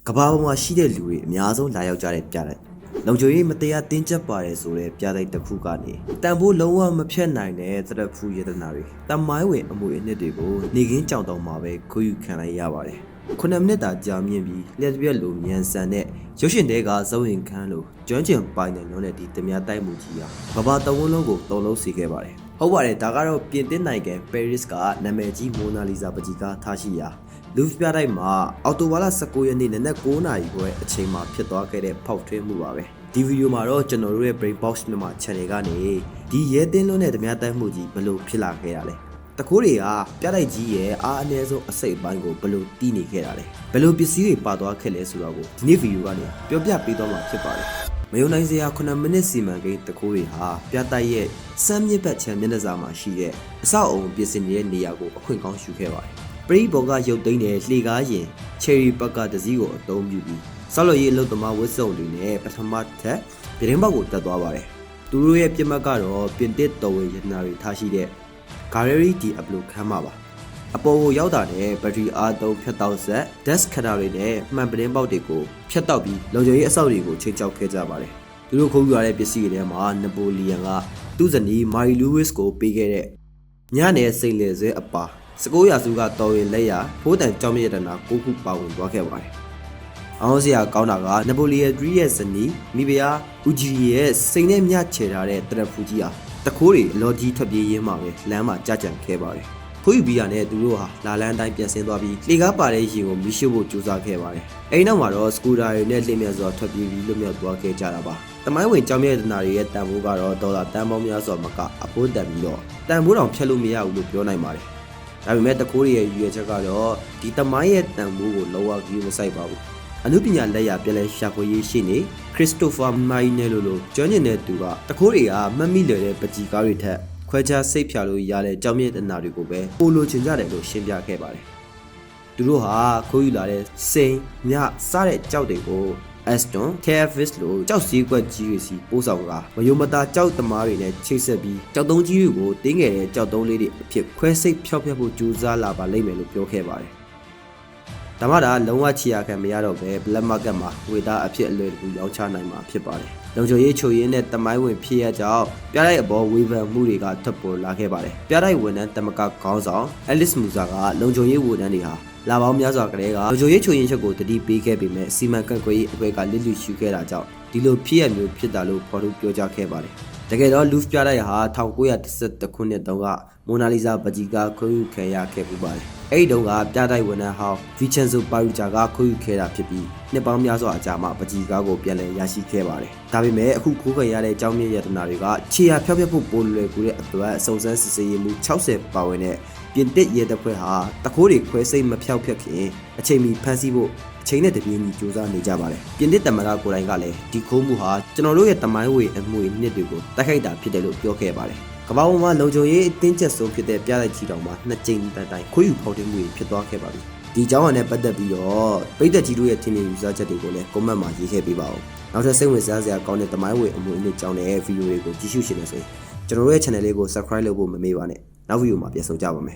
ကဘာပေါ်မှာရှိတဲ့လူတွေအများဆုံးလာရောက်ကြတဲ့ပြတိုက်လုံခြုံရေးမတရားတင်းကျပ်ပါတယ်ဆိုတဲ့ပြတိုက်တစ်ခုကနေတန်ဖိုးလုံးဝမဖြတ်နိုင်တဲ့သရက်ဖူးရတနာတွေတမိုင်းဝင်အမွေအနှစ်တွေကိုနေကင်းကြောင်တောင်မှာပဲခိုးယူခံလိုက်ရပါတယ်9မိနစ်တာကြာမြင့်ပြီးလျှက်ပြက်လိုမြန်ဆန်တဲ့ရုပ်ရှင်တွေကဇုံရင်ခန်းလိုကျွမ်းကျင်ပိုင်တဲ့လုံးနဲ့ဒီတမယာတိုက်မှုကြီးဟာကဘာတဝန်းလုံးကိုတုံလုံးစေခဲ့ပါတယ်ဟုတ်ပါတယ်ဒါကတော့ပြင်သစ်နိုင်ငံပဲရစ်ကနာမည်ကြီးမိုနာလီဇာပကြီးကားထားရှိရာလူပြတိုက်မှာအော်တိုဘာလ19ရက်နေ့နနက်9:00နာရီခွဲအချိန်မှာဖြစ်သွားခဲ့တဲ့ဖောက်ထွင်းမှုပါပဲဒီဗီဒီယိုမှာတော့ကျွန်တော်တို့ရဲ့ Brain Box မြန်မာ channel ကနေဒီရဲတင်းလုံးနဲ့ဓမြတိုက်မှုကြီးဘယ်လိုဖြစ်လာခဲ့ရလဲတကိုးတွေကပြတိုက်ကြီးရဲ့အားအနည်းဆုံးအစိတ်အပိုင်းကိုဘယ်လိုတီးနေခဲ့တာလဲဘယ်လိုပစ္စည်းတွေပါသွားခဲ့လဲဆိုတော့ကိုဒီနေ့ဗီဒီယိုကနေပြောပြပေးသွားမှာဖြစ်ပါတယ်မယုံနိုင်စရာ9မိနစ်စီမံကိန်းတကိုးတွေဟာပြတိုက်ရဲ့စမ်းမြစ်ဘက်ခြမ်းမျက်နှာစာမှာရှိတဲ့အဆောက်အုံပြင်ဆင်နေတဲ့နေရာကိုအခွင့်ကောင်းယူခဲ့ပါတယ်ပရိဘောကရုပ်သိမ်းတဲ့လှေကားရင်ချယ်ရီဘက်ကတစည်းကိုအသုံးပြုပြီးဆောက်လုပ်ရေးအလုပ်သမားဝတ်စုံတွေနဲ့ပထမထက်ပြတင်းပေါက်ကိုတက်သွားပါတယ်သူတို့ရဲ့ပြစ်မှတ်ကတော့ပြင်တစ်တော်ဝေရတနာတွေထားရှိတဲ့ Gallery D အပလိုခမ်းမှာပါအပေါ်ကိုရောက်တာနဲ့ဘက်ထရီအားသုံးဖြတ်တောက်ဆက် desk cutter တွေနဲ့မှန်ပြတင်းပေါက်တွေကိုဖြတ်တောက်ပြီးလုံခြုံရေးအဆောက်တွေကိုချိန်ချောက်ခဲ့ကြပါတယ်သူတို့ခိုးယူရတဲ့ပစ္စည်းတွေထဲမှာနပိုလီယန်ကသူ့ဇနီးမာရီလူးဝစ်ကိုပေးခဲ့တဲ့ညနေစိန်လေဆွဲအပါ19ရာစုကတော်ရင်လက်ရဖိုးတန်ကြောင်းမြရတနာ9ခုပါဝင်သွားခဲ့ပါတယ်။အောင်စရာကောင်းတာကနပိုလီယန်3ရဲ့ဇနီးမိဖုရားဦးဂျီရဲ့စိန်နဲ့မြချေထားတဲ့တရက်ဖူကြီးဟာတခိုးတွေအလော်ကြီးထွက်ပြေးရင်းမှာပဲလမ်းမှာကြာကြံခဲ့ပါတယ်။ခိုးယူပြီးရတဲ့သူတို့ဟာလာလန်းတိုင်းပြန်ဆင်းသွားပြီးလေကားပါတဲ့ရေကိုမီးရှို့ဖို့ကြိုးစားခဲ့ပါတယ်။အဲဒီနောက်မှာတော့စကူတာတွေနဲ့လင်းမြစွာထွက်ပြေးပြီးလွတ်မြောက်သွားခဲ့ကြတာပါ။တမိုင်းဝင်ကြောင်းမြရတနာတွေရဲ့တန်ဖိုးကတော့ဒေါ်လာတန်ပေါင်းများစွာမကအဖိုးတန်ပြီးတော့တန်ဖိုးတောင်ဖြတ်လို့မရဘူးလို့ပြောနိုင်ပါတယ်။ဒါပေမဲ့တကိုးရဲ့ရွေချက်ကတော့ဒီတမိုင်းရဲ့တန်ဖိုးကိုလောကကြီးမဆိုင်ပါဘူးအနုပညာလက်ရာပြန်လဲရှာဖွေရေးရှိနေခရစ္စတိုဖာမိုင်းနယ်လိုကျွမ်းကျင်တဲ့သူကတကိုးတွေကမှတ်မိလွယ်တဲ့ပကြီကားတွေထက်ခွဲခြားစိတ်ဖြာလို့ရတဲ့ကြောင်မြင့်တနာတွေကိုပဲပိုလိုချင်ကြတယ်လို့ရှင်းပြခဲ့ပါတယ်သူတို့ဟာခိုးယူလာတဲ့စိန်မြစတဲ့ကြောက်တွေကို Aston Cavis လို့ကြောက်စည်းကွက်ကြီးတွေစီပို့ဆောင်ကမယုံမသားကြောက်သမားတွေနဲ့ချိတ်ဆက်ပြီးကြောက်တုံးကြီးတွေကိုတင်းငယ်တဲ့ကြောက်တုံးလေးတွေအဖြစ်ခွဲစိတ်ဖျောက်ဖျက်ဖို့ကြိုးစားလာပါလိမ့်မယ်လို့ပြောခဲ့ပါတယ်။ဒါမှဒါလုံးဝချီရခံမရတော့ပဲ Black Market မှာဝေသားအဖြစ်အလွယ်တကူရောင်းချနိုင်မှာဖြစ်ပါတယ်။လုံခြုံရေးချိုရင်းနဲ့တမိုင်းဝင်ဖြစ်ရကြောင်းပြတိုက်အပေါ်ဝေဖန်မှုတွေကထပ်ပေါ်လာခဲ့ပါတယ်။ပြတိုက်ဝန်ထမ်းတမကခေါင်းဆောင် Alice Musa ကလုံခြုံရေးဝန်ထမ်းတွေဟာလာပေါင်းများစွာကလေးကလုံခြုံရေးချိုရင်ချက်ကိုတတိပေးခဲ့ပေမဲ့စီမံကန့်ကွက်ရေးအကွဲကလစ်လူရှုခဲ့တာကြောင့်ဒီလိုဖြစ်ရမျိုးဖြစ်တာလို့ဖော်ထုတ်ပြောကြားခဲ့ပါတယ်။တကယ်တော့လူးပြတိုက်ဟာ1911ခုနှစ်တုန်းကမိုနာလီဇာပကြီးကားခိုးယူခံရခဲ့ပူပါတယ်။အဲဒီတုန်းကပြတိုက်ဝန်ထမ်းဟောင်းဗီချန်ဆိုပါရူဂျာကခိုးယူခဲ့တာဖြစ်ပြီးနှစ်ပေါင်းများစွာအကြာမှပကြီးကားကိုပြန်လည်ရရှိခဲ့ပါတယ်။ဒါပေမဲ့အခုခိုးခံရတဲ့အကြောင်းမြင့်ရတနာတွေကခြေရာဖျောက်ဖျက်ဖို့ပိုလွယ်ကူတဲ့အတွက်စုံစမ်းစစ်ဆေးမှု60ပါဝင်တဲ့ပြင်တစ်ရဲတပ်ဖွဲ့ဟာတခိုးတွေခွဲစိတ်မဖြောက်ဖျက်ခင်အချိန်မီဖမ်းဆီးဖို့အချိန်နဲ့တပြေးညီစူးစမ်းနေကြပါတယ်ပြင်တစ်တမန်တော်ကိုယ်တိုင်ကလည်းဒီခိုးမှုဟာကျွန်တော်တို့ရဲ့တမိုင်းဝေအမွေနှစ်တွေကိုတိုက်ခိုက်တာဖြစ်တယ်လို့ပြောခဲ့ပါတယ်ကမ္ဘာပေါ်မှာလုံခြုံရေးအတင်းကျပ်ဆုံးဖြစ်တဲ့ပြတိုက်ကြီးတောင်မှာနှစ်ကြိမ်တိုင်ခိုးယူဖောက်ထွင်းမှုတွေဖြစ်သွားခဲ့ပါပြီဒီအကြောင်းအရာနဲ့ပတ်သက်ပြီးတော့ပိတ်သက်ကြီးတို့ရဲ့ထင်မြင်ယူဆချက်တွေကိုလည်း comment မှာရေးခဲ့ပေးပါဦးနောက်ထပ်စိတ်ဝင်စားစရာကောင်းတဲ့တမိုင်းဝေအမွေနှစ်ကြောင်းတဲ့ဗီဒီယိုတွေကိုကြည့်ရှုရှင်နေဆိုရင်ကျွန်တော်တို့ရဲ့ channel လေးကို subscribe လုပ်ဖို့မမေ့ပါနဲ့နောက်ဗီဒီယိုမှာပြန်ဆုံကြပါမယ်